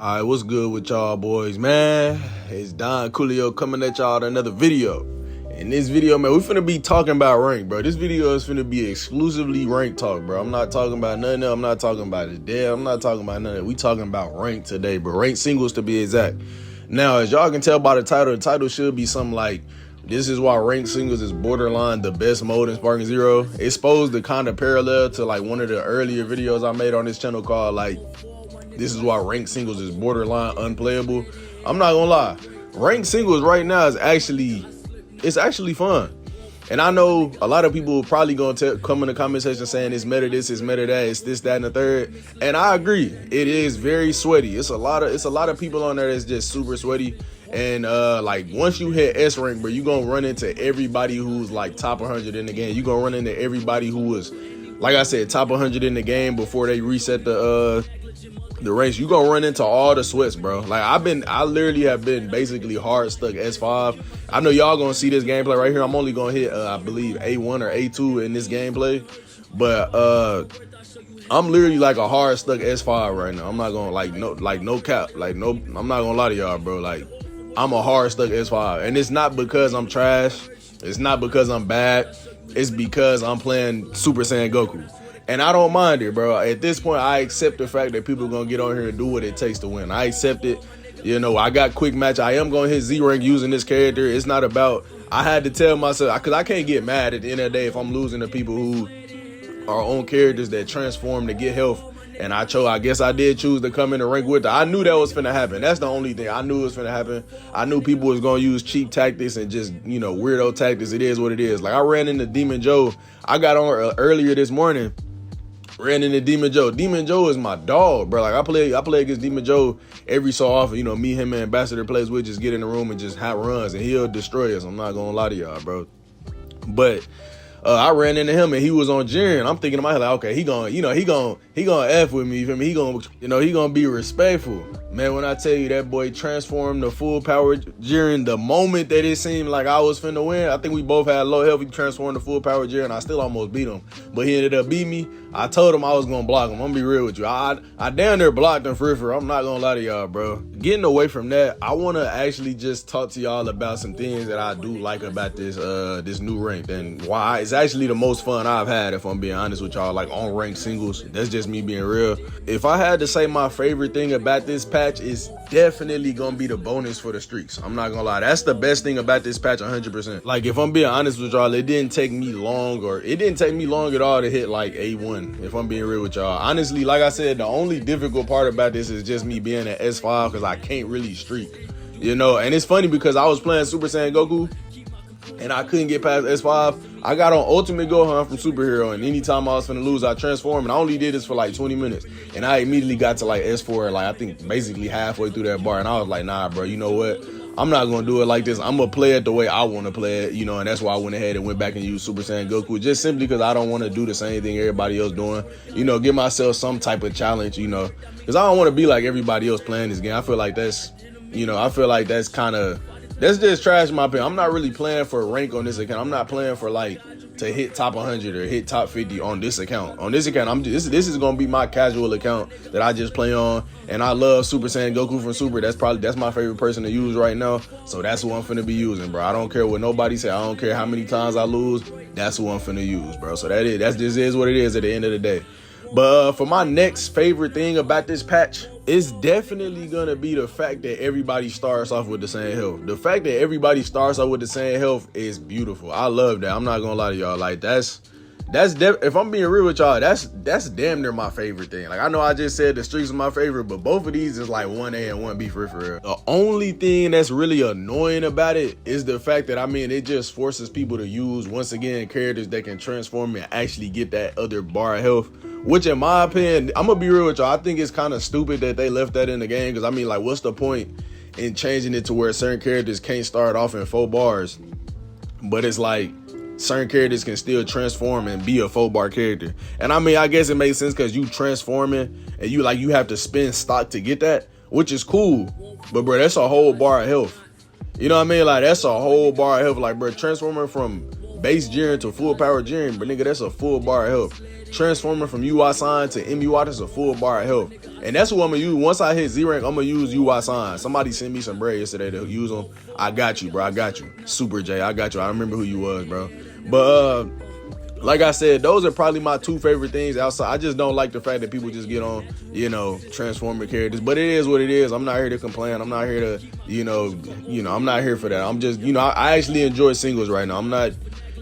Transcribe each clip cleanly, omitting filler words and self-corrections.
All right, what's good with y'all boys, man? It's Don Coolio coming at y'all with another video. In this video, man, we finna be talking about rank, bro. This video is finna be exclusively rank talk, bro. I'm not talking about nothing else. I'm not talking about it dead. I'm not talking about nothing. We talking about rank today, bro. Rank singles to be exact. Now, as y'all can tell by the title should be something like, this is why rank singles is borderline the best mode in Sparking Zero. It's supposed to kind of parallel to like one of the earlier videos I made on this channel called like, this is why rank singles is borderline unplayable. I'm not gonna lie, rank singles right now is actually fun. And I know a lot of people probably gonna come in the comment section saying it's meta this, it's meta that, it's this, that, and the third. And I agree, it is very sweaty. It's a lot of people on there that's just super sweaty. And like once you hit S rank, bro, you gonna run into everybody who's like top 100 in the game. You gonna run into everybody who was, like I said, top 100 in the game before they reset the race. You gonna run into all the sweats, bro. Like I literally have been basically hard stuck S5. I know y'all gonna see this gameplay right here. I'm only gonna hit I believe A1 or A2 in this gameplay, but I'm literally like a hard stuck S5 right now. I'm not gonna no cap, I'm not gonna lie to y'all, bro. Like I'm a hard stuck S5, and it's not because I'm trash. It's not because I'm bad. It's because I'm playing Super Saiyan Goku. And I don't mind it, bro. At this point, I accept the fact that people are going to get on here and do what it takes to win. I accept it. You know, I got quick match. I am going to hit Z rank using this character. It's not about, I had to tell myself, because I can't get mad at the end of the day if I'm losing to people who are on characters that transform to get health. And I guess I did choose to come in the rank with it. I knew that was finna happen. That's the only thing. I knew it was finna happen. I knew people was going to use cheap tactics and just, you know, weirdo tactics. It is what it is. Like I ran into Demon Joe. I got on earlier this morning. Ran into Demon Joe. Demon Joe is my dog, bro. Like I play against Demon Joe every so often. You know, me, him, and Ambassador plays with, just get in the room and just have runs, and he'll destroy us. I'm not gonna lie to y'all, bro. But I ran into him and he was on Jiren. I'm thinking in my head like, okay, he gonna F with me. You feel me? He gonna be respectful. Man, when I tell you that boy transformed to full power Jiren, the moment that it seemed like I was finna win, I think we both had low health. He transformed to full power Jiren. I still almost beat him, but he ended up beating me. I told him I was gonna block him. I'm gonna be real with you. I damn near blocked him for. I'm not gonna lie to y'all, bro. Getting away from that, I wanna actually just talk to y'all about some things that I do like about this new rank and why it's actually the most fun I've had, if I'm being honest with y'all, like on ranked singles. That's just me being real. If I had to say my favorite thing about this patch, is definitely gonna be the bonus for the streaks. I'm not gonna lie, that's the best thing about this patch 100%. Like if I'm being honest with y'all, it didn't take me long at all to hit like A1, if I'm being real with y'all. Honestly, like I said, the only difficult part about this is just me being at S5 because I can't really streak, you know. And it's funny because I was playing Super Saiyan Goku and I couldn't get past S5. I got on Ultimate Gohan from Superhero, and anytime I was finna lose, I transformed, and I only did this for like 20 minutes. And I immediately got to like S4, like I think basically halfway through that bar, and I was like, nah, bro, you know what? I'm not gonna do it like this. I'm gonna play it the way I wanna play it, you know, and that's why I went ahead and went back and used Super Saiyan Goku, just simply because I don't wanna do the same thing everybody else doing. You know, give myself some type of challenge, you know, because I don't wanna be like everybody else playing this game. I feel like that's just trash in my opinion. I'm not really playing for a rank on this account. I'm not playing for like to hit top 100 or hit top 50 on this account. On this account, this is gonna be my casual account that I just play on, and I love Super Saiyan Goku from Super. That's my favorite person to use right now. So that's who I'm finna be using, bro. I don't care what nobody say. I don't care how many times I lose. That's who I'm finna use, bro. So that just is what it is at the end of the day. But for my next favorite thing about this patch, it's definitely gonna be the fact that everybody starts off with the same health. The fact that everybody starts off with the same health is beautiful. I love that. I'm not gonna lie to y'all. Like if I'm being real with y'all, that's damn near my favorite thing. Like I know I just said the streaks are my favorite, but both of these is like 1A and 1B for real. The only thing that's really annoying about it is the fact that, I mean, it just forces people to use, once again, characters that can transform and actually get that other bar of health. Which in my opinion, I'm gonna be real with y'all, I think it's kind of stupid that they left that in the game. Because I mean, like, what's the point in changing it to where certain characters can't start off in 4 bars, but it's like certain characters can still transform and be a 4-bar character? And I mean, I guess it makes sense because you transforming and you have to spend stock to get that, which is cool. But bro, that's a whole bar of health. You know what I mean? Like, that's a whole bar of health. Like, bro, transforming from base Jiren to full power Jiren, but nigga, that's a full bar of health. Transforming from UI sign to MUI, that's a full bar of health. And that's who I'm gonna use. Once I hit Z rank, I'm gonna use UI sign. Somebody sent me some bread yesterday to use them. I got you, bro. I got you. Super J, I got you. I remember who you was, bro. But like I said, those are probably my two favorite things outside. I just don't like the fact that people just get on, transformer characters. But it is what it is. I'm not here to complain. I'm not here to, I'm not here for that. I'm just, I actually enjoy singles right now.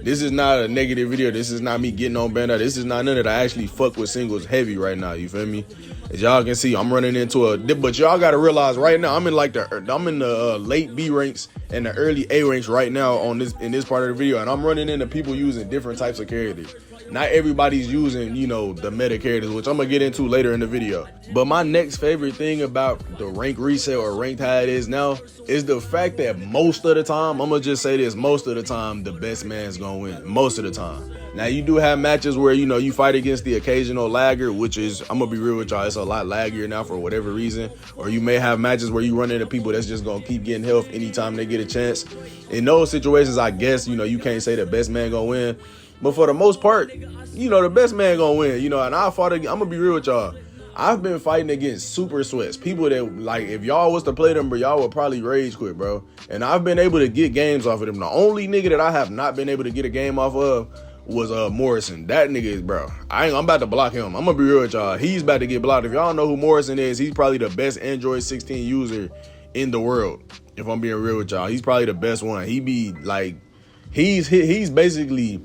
This is not a negative video. This is not me getting on Bandai. This is not none of that. I actually fuck with singles heavy right now. You feel me? As y'all can see, I'm running into but y'all got to realize right now, I'm in the late B ranks and the early A ranks right now in this part of the video. And I'm running into people using different types of characters. Not everybody's using, the meta characters, which I'm going to get into later in the video. But my next favorite thing about the rank reset or ranked how it is now is the fact that most of the time, I'm going to just say this, most of the time, the best man's going to win. Most of the time. Now, you do have matches where, you fight against the occasional lagger, which is, I'm going to be real with y'all, it's a lot laggier now for whatever reason. Or you may have matches where you run into people that's just going to keep getting health anytime they get a chance. In those situations, I guess, you can't say the best man going to win. But for the most part, the best man gonna win. And I'm gonna be real with y'all. I've been fighting against super sweats. People that, like, if y'all was to play them, bro, y'all would probably rage quit, bro. And I've been able to get games off of them. The only nigga that I have not been able to get a game off of was Morrison. That nigga is, bro. I'm about to block him. I'm gonna be real with y'all. He's about to get blocked. If y'all know who Morrison is, he's probably the best Android 16 user in the world. If I'm being real with y'all, he's probably the best one. He be like, he's basically,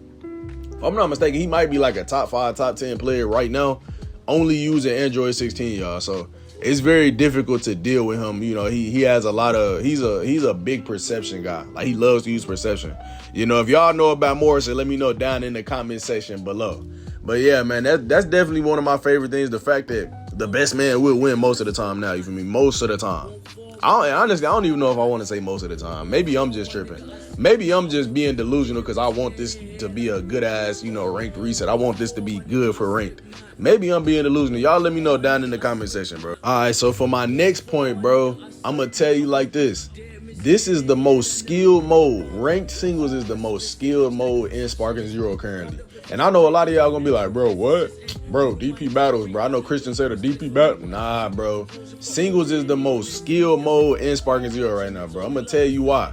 if I'm not mistaken, he might be like a top 5, top 10 player right now, only using Android 16, y'all. So it's very difficult to deal with him. He has a lot of, he's a big perception guy. Like, he loves to use perception. If y'all know about Morrison, let me know down in the comment section below. But yeah, man, that's definitely one of my favorite things. The fact that the best man will win most of the time now. You feel me? Most of the time. Honestly, I don't even know if I want to say most of the time. Maybe I'm just tripping. Maybe I'm just being delusional because I want this to be a good ass, ranked reset. I want this to be good for ranked. Maybe I'm being delusional. Y'all let me know down in the comment section, bro. All right, so for my next point, bro, I'm going to tell you like this. This is the most skilled mode. Ranked singles is the most skilled mode in Sparking Zero currently. And I know a lot of y'all gonna be like, bro, what? Bro, DP battles, bro. I know Christian said a DP battle. Nah, bro. Singles is the most skilled mode in Sparking Zero right now, bro. I'm gonna tell you why.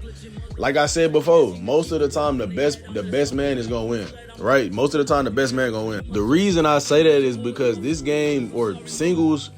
Like I said before, most of the time the best man is gonna win, right? Most of the time the best man gonna win. The reason I say that is because this game, or singles,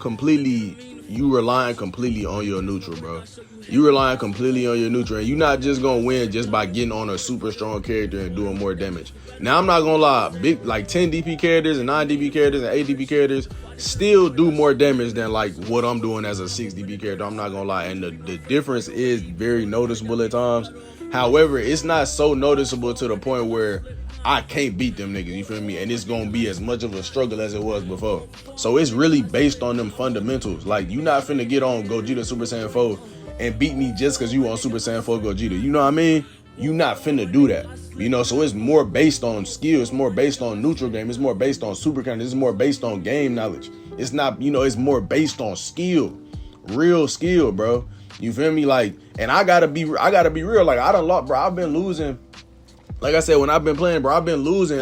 you relying completely on your neutral, bro. You relying completely on your neutral, and you're not just gonna win just by getting on a super strong character and doing more damage. Now, I'm not gonna lie, big, like 10 DP characters and 9 DP characters and 8 DP characters still do more damage than like what I'm doing as a 6 DP character. I'm not gonna lie, and the difference is very noticeable at times. However, it's not so noticeable to the point where I can't beat them niggas, you feel me? And it's gonna be as much of a struggle as it was before. So it's really based on them fundamentals. Like, you not finna get on Gogeta Super Saiyan 4 and beat me just because you on Super Saiyan 4 Gogeta. You know what I mean? You not finna do that. So it's more based on skill. It's more based on neutral game. It's more based on super counters. It's more based on game knowledge. It's not, it's more based on skill. Real skill, bro. You feel me? Like, and I gotta be real. Like, I done lost, bro. I've been losing. Like I said, when I've been playing, bro, I've been losing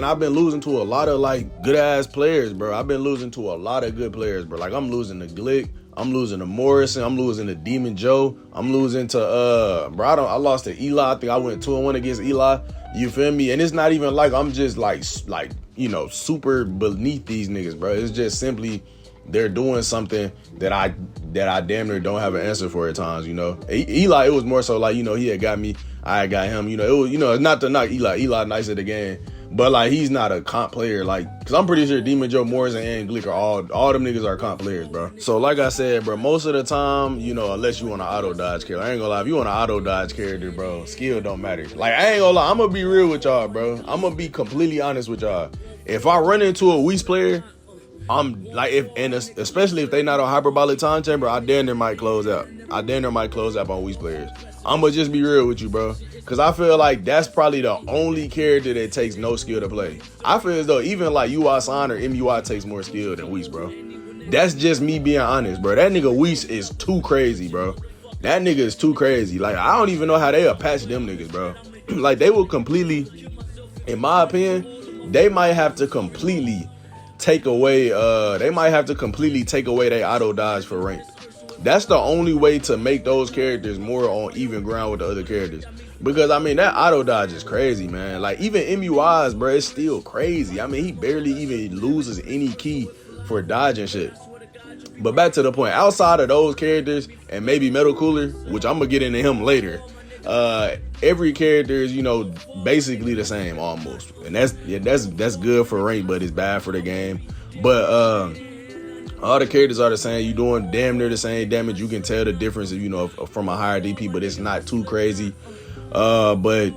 to a lot of like good ass players, bro. I've been losing to a lot of good players, bro. Like, I'm losing to Glick, I'm losing to Morrison, I'm losing to Demon Joe, I'm losing to I lost to Eli. I think I went 2-1 against Eli. You feel me? And it's not even like I'm just like super beneath these niggas, bro. It's just simply they're doing something that I damn near don't have an answer for at times, Eli, it was more so like, he had got me, I had got him, it was, it's not to knock Eli nice at the game, but like, he's not a comp player, like, cause I'm pretty sure Demon Joe, Morrison, and Glick are all them niggas are comp players, bro. So like I said, bro, most of the time, unless you want to auto dodge character, I ain't gonna lie, if you want to auto dodge character, bro, skill don't matter. Like, I ain't gonna lie, I'm gonna be real with y'all, bro. I'm gonna be completely honest with y'all. If I run into a Whis player, I'm like, especially if they not on hyperbolic time chamber, I damn near might close out. On Whis players. I'm gonna just be real with you, bro. Cause I feel like that's probably the only character that takes no skill to play. I feel as though even like UI Sign or MUI takes more skill than Whis, bro. That's just me being honest, bro. That nigga Whis is too crazy, bro. That nigga is too crazy. Like, I don't even know how they patch them niggas, bro. Like, they will completely, in my opinion, they might have to completely take away, they might have to completely take away their auto dodge for ranked. That's the only way to make those characters more on even ground with the other characters. Because, I mean, that auto dodge is crazy, man. Like, even MUIs, bro, it's still crazy. I mean, he barely even loses any key for dodging shit. But back to the point, outside of those characters and maybe Metal Cooler, which I'm going to get into him later, every character is, you know, basically the same almost. And that's good for rank, but it's bad for the game. But all the characters are the same. You doing damn near the same damage. You can tell the difference, you know, from a higher DP, but it's not too crazy. But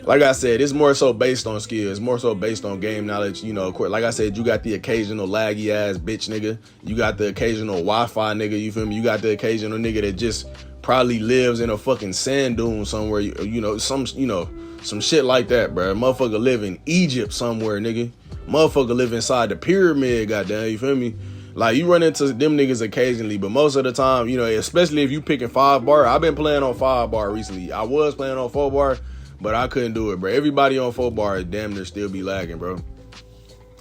like I said, it's more so based on skill. It's more so based on game knowledge. You know, like I said, you got the occasional laggy ass bitch nigga. You got the occasional Wi-Fi nigga. You feel me? You got the occasional nigga that just probably lives in a fucking sand dune somewhere. You know, some shit like that, bro. Motherfucker live in Egypt somewhere, nigga. Motherfucker live inside the pyramid, goddamn. You feel me? Like, you run into them niggas occasionally, but most of the time, you know, especially if you picking 5-bar. I've been playing on 5-bar recently. I was playing on 4-bar, but I couldn't do it, bro. Everybody on 4-bar damn near still be lagging, bro.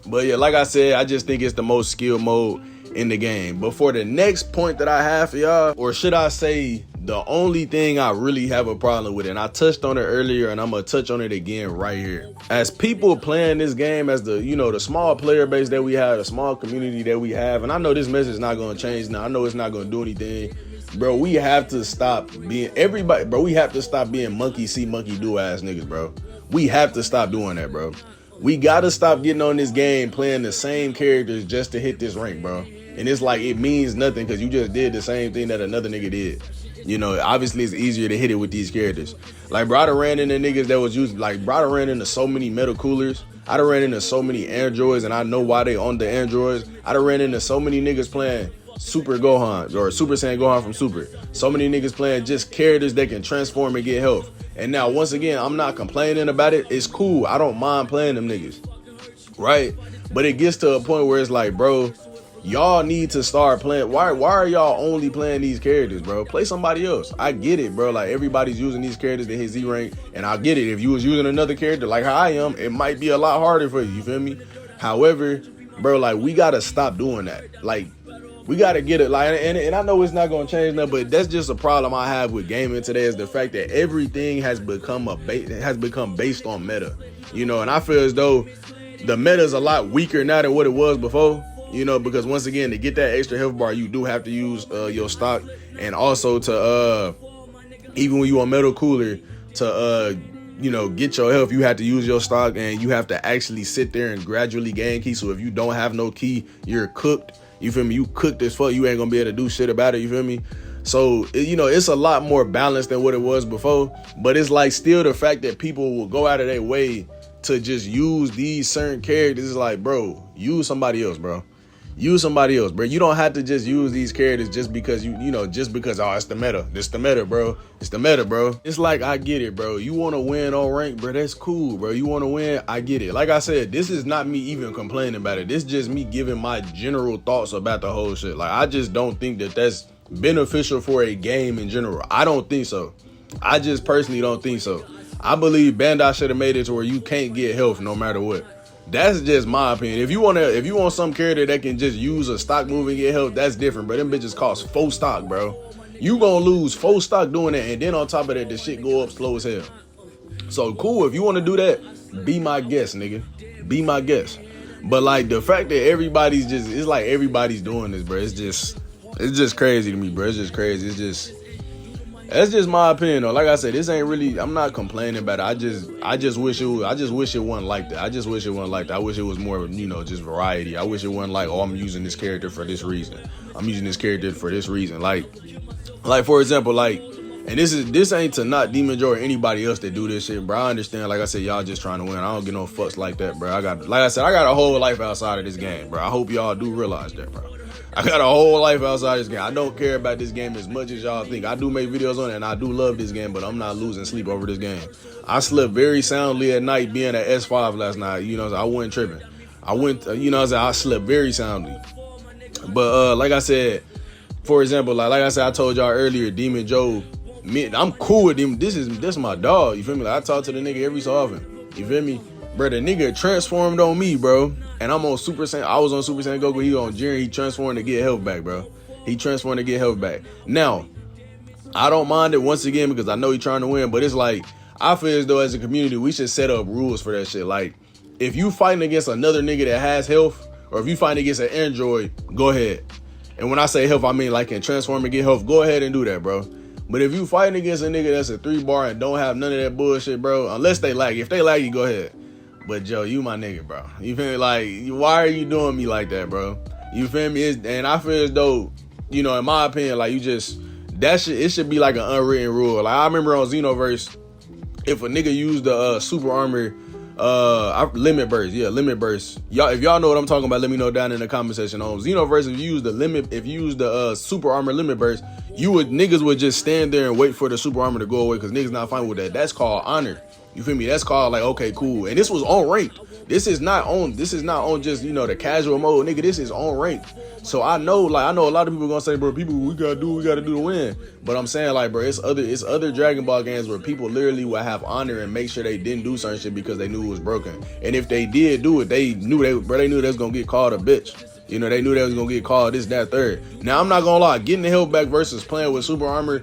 But yeah, like I said, I just think it's the most skill mode in the game. But for the next point that I have for y'all, or should I say the only thing I really have a problem with, and I touched on it earlier and I'm gonna touch on it again right here. As people playing this game, as the, you know, the small player base that we have, the small community that we have, and I know this message is not gonna change now. I know it's not gonna do anything. Bro, we have to stop being everybody, bro. We have to stop being monkey see, monkey do ass niggas, bro. We have to stop doing that, bro. We gotta stop getting on this game playing the same characters just to hit this rank, bro. And it's like, it means nothing because you just did the same thing that another nigga did. You know, obviously it's easier to hit it with these characters. Like, bro, I done ran into niggas that was using, like, bro, I done ran into so many Metal Coolers. I done ran into so many androids, and I know why they on the androids. I done ran into so many niggas playing Super Gohan, or Super Saiyan Gohan from Super. So many niggas playing just characters that can transform and get health. And now, once again, I'm not complaining about it. It's cool. I don't mind playing them niggas, right? But it gets to a point where it's like, bro, y'all need to start playing. Why are y'all only playing these characters, bro? Play somebody else. I get it, bro. Like, everybody's using these characters to hit Z rank, and I get it. If you was using another character like how I am, it might be a lot harder for you. You feel me? However, bro, like, we gotta stop doing that. Like, we gotta get it. Like, and I know it's not gonna change nothing, but that's just a problem I have with gaming today, is the fact that everything has become based on meta. You know, and I feel as though the meta is a lot weaker now than what it was before. You know, because once again, to get that extra health bar, you do have to use your stock, and also to even when you on Metal Cooler, to you know, get your health, you have to use your stock, and you have to actually sit there and gradually gain key. So if you don't have no key, you're cooked. You feel me? You cooked as fuck. You ain't gonna be able to do shit about it. You feel me? So, you know, it's a lot more balanced than what it was before. But it's like, still the fact that people will go out of their way to just use these certain characters is like, bro, use somebody else, bro. Use somebody else, bro. You don't have to just use these characters just because just because, oh, it's the meta. It's the meta, bro. It's the meta, bro. It's like, I get it, bro. You want to win on rank, bro. That's cool, bro. You want to win, I get it. Like I said, this is not me even complaining about it. This is just me giving my general thoughts about the whole shit. Like, I just don't think that that's beneficial for a game in general. I don't think so. I just personally don't think so. I believe Bandai should have made it to where you can't get health no matter what. That's just my opinion. If you want some character that can just use a stock move and get health, that's different. But them bitches cost 4 stock, bro. You gonna lose 4 stock doing that, and then on top of that, the shit go up slow as hell. So cool, if you want to do that, be my guest, nigga. Be my guest. But like, the fact that everybody's just, it's like everybody's doing this, bro. It's just crazy to me, bro. It's just crazy. That's just my opinion, though. Like I said, this ain't really, I'm not complaining about it. I just wish it wasn't like that. I just wish it wasn't like that. I wish it was more, you know, just variety. I wish it wasn't like, oh, I'm using this character for this reason. I'm using this character for this reason. Like for example, like, and this ain't to not Demon Joy or anybody else that do this shit, bro. I understand, like I said, y'all just trying to win. I don't get no fucks like that, bro. I got a whole life outside of this game, bro. I hope y'all do realize that, bro. I got a whole life outside this game. I don't care about this game as much as y'all think. I do make videos on it, and I do love this game, but I'm not losing sleep over this game. I slept very soundly at night being at S5 last night. You know, I wasn't tripping. I slept very soundly. But like I said, for example, like I said, I told y'all earlier, Demon Joe, I'm cool with him. This is my dog. You feel me? Like, I talk to the nigga every so often. You feel me? Bro, the nigga transformed on me, bro. And I'm on Super Saiyan. I was on Super Saiyan Goku. He on Jiren. He transformed to get health back, bro. He transformed to get health back. Now, I don't mind it once again because I know he's trying to win. But it's like, I feel as though as a community, we should set up rules for that shit. Like, if you fighting against another nigga that has health, or if you fighting against an android, go ahead. And when I say health, I mean like can transform and get health. Go ahead and do that, bro. But if you fighting against a nigga that's a 3-bar and don't have none of that bullshit, bro, unless they lag. If they lag you, go ahead. But Joe, you my nigga, bro. You feel me? Like, why are you doing me like that, bro? You feel me? And I feel as though, you know, in my opinion, like you just, that shit, it should be like an unwritten rule. Like I remember on Xenoverse, if a nigga used the super armor, limit burst, limit burst. Y'all, if y'all know what I'm talking about, let me know down in the comment section. On Xenoverse, if you use the super armor limit burst, niggas would just stand there and wait for the super armor to go away because niggas not fine with that. That's called honor. You feel me? That's called like, okay, cool. And this was on ranked. This is not on just, you know, the casual mode, nigga. This is on ranked. So I know a lot of people gonna say, bro, we gotta do to win. But I'm saying, like, bro, it's other Dragon Ball games where people literally would have honor and make sure they didn't do certain shit because they knew it was broken. And if they did do it, they knew they was gonna get called a bitch. You know, they knew they was gonna get called this, that, third. Now I'm not gonna lie, getting the health back versus playing with super armor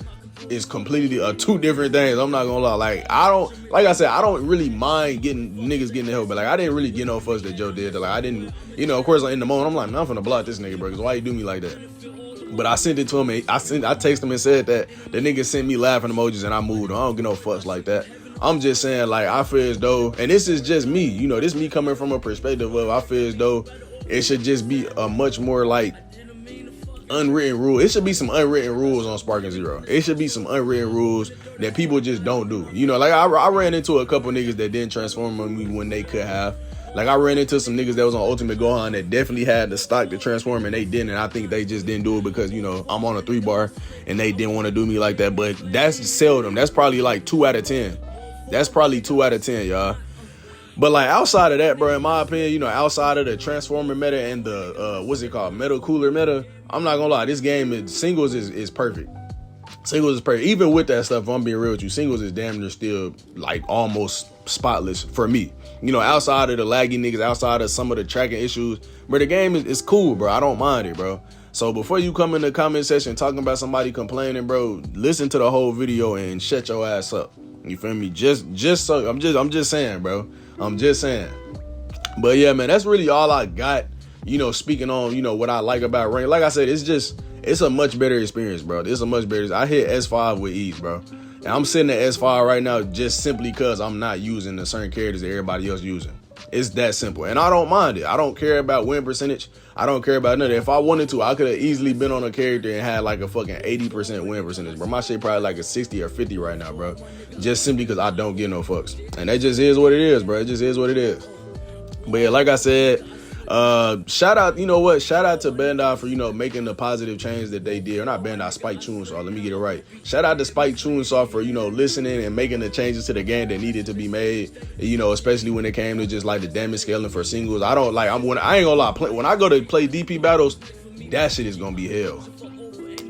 is completely two different things. I'm not gonna lie. Like I don't really mind niggas getting the help, but like I didn't really get no fuss that Joe did. Like I didn't, you know, of course, like, in the moment I'm like, man, I'm finna block this nigga, bro, because why you do me like that? But I sent it to him. I texted him and said that the nigga sent me laughing emojis and I moved on. I don't get no fuss like that. I'm just saying, like, I feel as though, and this is just me, you know, this me coming from a perspective of I feel as though it should just be a much more like unwritten rule. It should be some unwritten rules on Sparking Zero. It should be some unwritten rules that people just don't do. You know, like I ran into a couple niggas that didn't transform on me when they could have. Like I ran into some niggas that was on Ultimate Gohan that definitely had the stock to transform and they didn't. And I think they just didn't do it because, you know, I'm on a 3-bar and they didn't want to do me like that. But that's seldom. That's probably like 2 out of 10. That's probably 2 out of 10, y'all. But like outside of that, bro, in my opinion, you know, outside of the transformer meta and the metal cooler meta, I'm not gonna lie, this game singles is perfect. Singles is perfect. Even with that stuff, if I'm being real with you, singles is damn near still like almost spotless for me. You know, outside of the laggy niggas, outside of some of the tracking issues, but the game is cool, bro. I don't mind it, bro. So before you come in the comment section talking about somebody complaining, bro, listen to the whole video and shut your ass up. You feel me? Just so I'm just saying, bro. I'm just saying. But yeah, man, that's really all I got, you know, speaking on, you know, what I like about Rank. Like I said, it's a much better experience, bro. It's a much better. I hit S5 with ease, bro. And I'm sitting at S5 right now just simply because I'm not using the certain characters that everybody else using. It's that simple. And I don't mind it. I don't care about win percentage. I don't care about none of that. If I wanted to, I could have easily been on a character and had like a fucking 80% win percentage, bro. My shit probably like a 60 or 50 right now, bro. Just simply because I don't give no fucks. And that just is what it is, bro. It just is what it is. But yeah, like I said, shout out, you know what? Shout out to Bandai for, you know, making the positive change that they did. Or not Bandai, Spike Chunsoft. Let me get it right. Shout out to Spike Chunsoft for, you know, listening and making the changes to the game that needed to be made. You know, especially when it came to just like the damage scaling for singles. I ain't gonna lie. When I go to play DP battles, that shit is gonna be hell.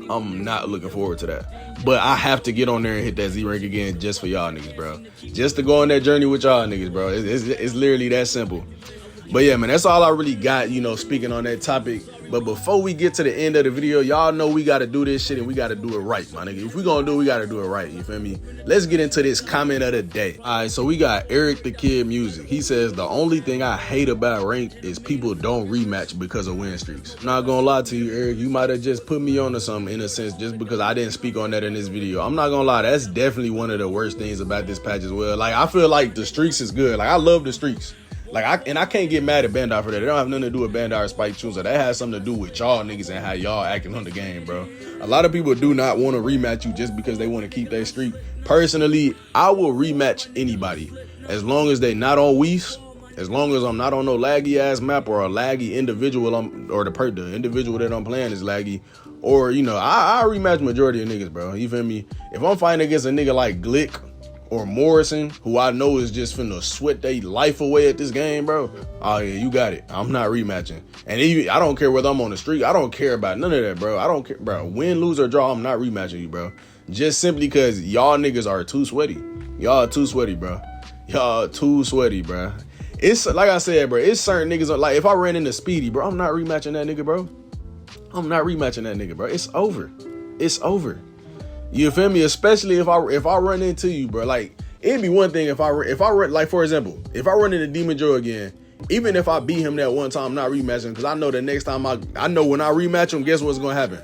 I'm not looking forward to that. But I have to get on there and hit that Z rank again just for y'all niggas, bro. Just to go on that journey with y'all niggas, bro. It's literally that simple. But yeah, man, that's all I really got, you know, speaking on that topic. But before we get to the end of the video, y'all know we got to do this shit and we got to do it right, my nigga. If we gonna do it, we got to do it right, you feel me? Let's get into this comment of the day. All right, so we got Eric the Kid Music. He says, the only thing I hate about ranked is people don't rematch because of win streaks. I'm not gonna lie to you, Eric. You might have just put me onto something in a sense just because I didn't speak on that in this video. I'm not gonna lie, that's definitely one of the worst things about this patch as well. Like, I feel like the streaks is good. Like, I love the streaks. Like, I can't get mad at Bandai for that. They don't have nothing to do with Bandai or Spike Chunsoft. That has something to do with y'all niggas and how y'all acting on the game, bro. A lot of people do not want to rematch you just because they want to keep their streak. Personally, I will rematch anybody as long as they not on Whis, as long as I'm not on no laggy ass map or a laggy individual, or the individual that I'm playing is laggy, or, you know, I rematch majority of niggas, bro. You feel me? If I'm fighting against a nigga like Glick or Morrison, who I know is just finna sweat their life away at this game, bro, oh yeah, you got it. I'm not rematching. And even, I don't care whether I'm on the street. I don't care about none of that, bro. I don't care, bro. Win, lose, or draw, I'm not rematching you, bro. Just simply because y'all niggas are too sweaty. Y'all too sweaty, bro. Y'all too sweaty, bro. It's like I said, bro. It's certain niggas like if I ran into Speedy, bro, I'm not rematching that nigga, bro. I'm not rematching that nigga, bro. It's over. It's over. You feel me? Especially if I run into you, bro. Like it'd be one thing if I run, like for example, if I run into Demon Joe again, even if I beat him that one time, I'm not rematching because I know the next time I know when I rematch him, guess what's gonna happen?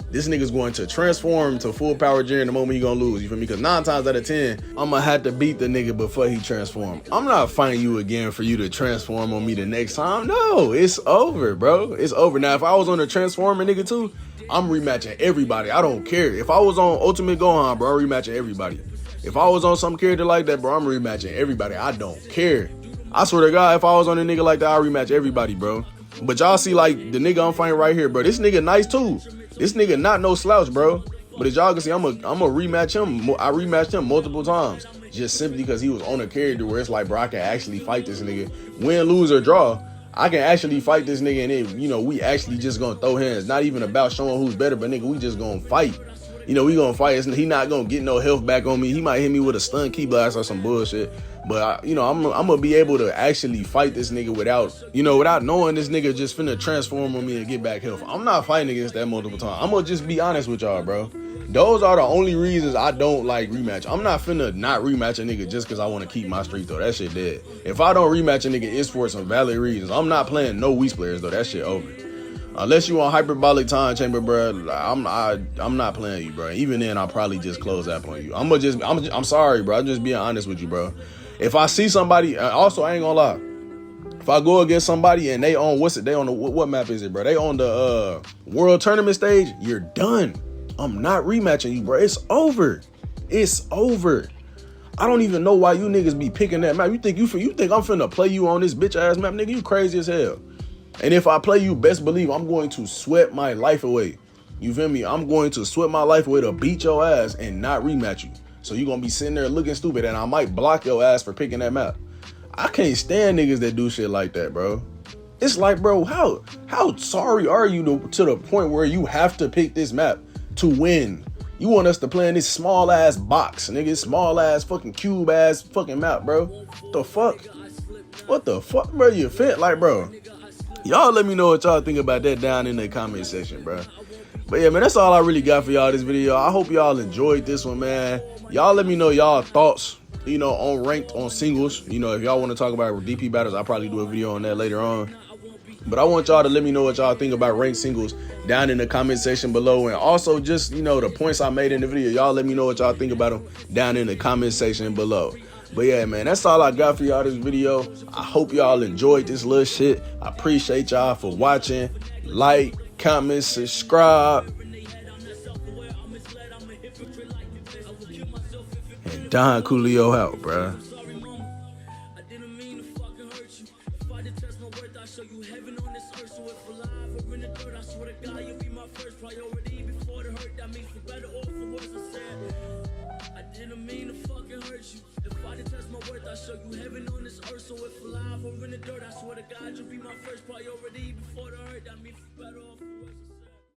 This nigga's going to transform to full power Jerry the moment he gonna lose. You feel me? Because 9 times out of 10, I'm gonna have to beat the nigga before he transform. I'm not fighting you again for you to transform on me the next time. No, it's over, bro. It's over. Now, if I was on the transforming nigga too, I'm rematching everybody. I don't care. If I was on Ultimate Gohan, bro, I'm rematching everybody. If I was on some character like that, bro, I'm rematching everybody. I don't care. I swear to God, if I was on a nigga like that, I'd rematch everybody, bro. But y'all see, like, the nigga I'm fighting right here, bro. This nigga nice, too. This nigga not no slouch, bro. But as y'all can see, I'm a rematch him. I rematched him multiple times. Just simply because he was on a character where it's like, bro, I can actually fight this nigga. Win, lose, or draw, I can actually fight this nigga. And then, you know, we actually just gonna throw hands. Not even about showing who's better, but nigga, we just gonna fight. You know, we gonna fight. He not gonna get no health back on me. He might hit me with a stun key blast or some bullshit. But, you know, I'm gonna be able to actually fight this nigga without knowing this nigga just finna transform on me and get back health. I'm not fighting against that multiple times. I'm gonna just be honest with y'all, bro. Those are the only reasons I don't like rematch. I'm not finna not rematch a nigga just because I want to keep my streak, though. That shit dead. If I don't rematch a nigga, it's for some valid reasons. I'm not playing no Whis players, though. That shit over. Unless you on hyperbolic time chamber, bro, I'm not playing you, bro. Even then, I'll probably just close that on you. I'm sorry, bro. I'm just being honest with you, bro. If I see somebody, also I ain't gonna lie. If I go against somebody and they on what map is it, bro? They on the world tournament stage, you're done. I'm not rematching you, bro. It's over. It's over. I don't even know why you niggas be picking that map. You think I'm finna play you on this bitch ass map, nigga? You crazy as hell. And if I play you, best believe I'm going to sweat my life away. You feel me? I'm going to sweat my life away to beat your ass and not rematch you. So you're going to be sitting there looking stupid and I might block your ass for picking that map. I can't stand niggas that do shit like that, bro. It's like, bro, how sorry are you to the point where you have to pick this map to win? You want us to play in this small ass box, nigga, small ass fucking cube ass fucking map, bro. What the fuck? What the fuck, bro? You fit like, bro. Y'all let me know what y'all think about that down in the comment section, bro. But yeah, man, that's all I really got for y'all this video. I hope y'all enjoyed this one, man. Y'all let me know y'all thoughts, you know, on ranked, on singles. You know, if y'all want to talk about DP battles, I'll probably do a video on that later on. But I want y'all to let me know what y'all think about ranked singles down in the comment section below. And also just, you know, the points I made in the video, y'all let me know what y'all think about them down in the comment section below. But yeah, man, that's all I got for y'all this video. I hope y'all enjoyed this little shit. I appreciate y'all for watching. Like, comment, subscribe. And Don Coolio out, bruh. Show you heaven on this earth, so if alive or in the dirt, I swear to God, you'll be my first priority before the hurt. That means for better or for worse. I said I didn't mean to fucking hurt you. If I did test my worth, I show you heaven on this earth, so if alive or in the dirt, I swear to God, you'll be my first priority before the hurt. That means for better or for worse.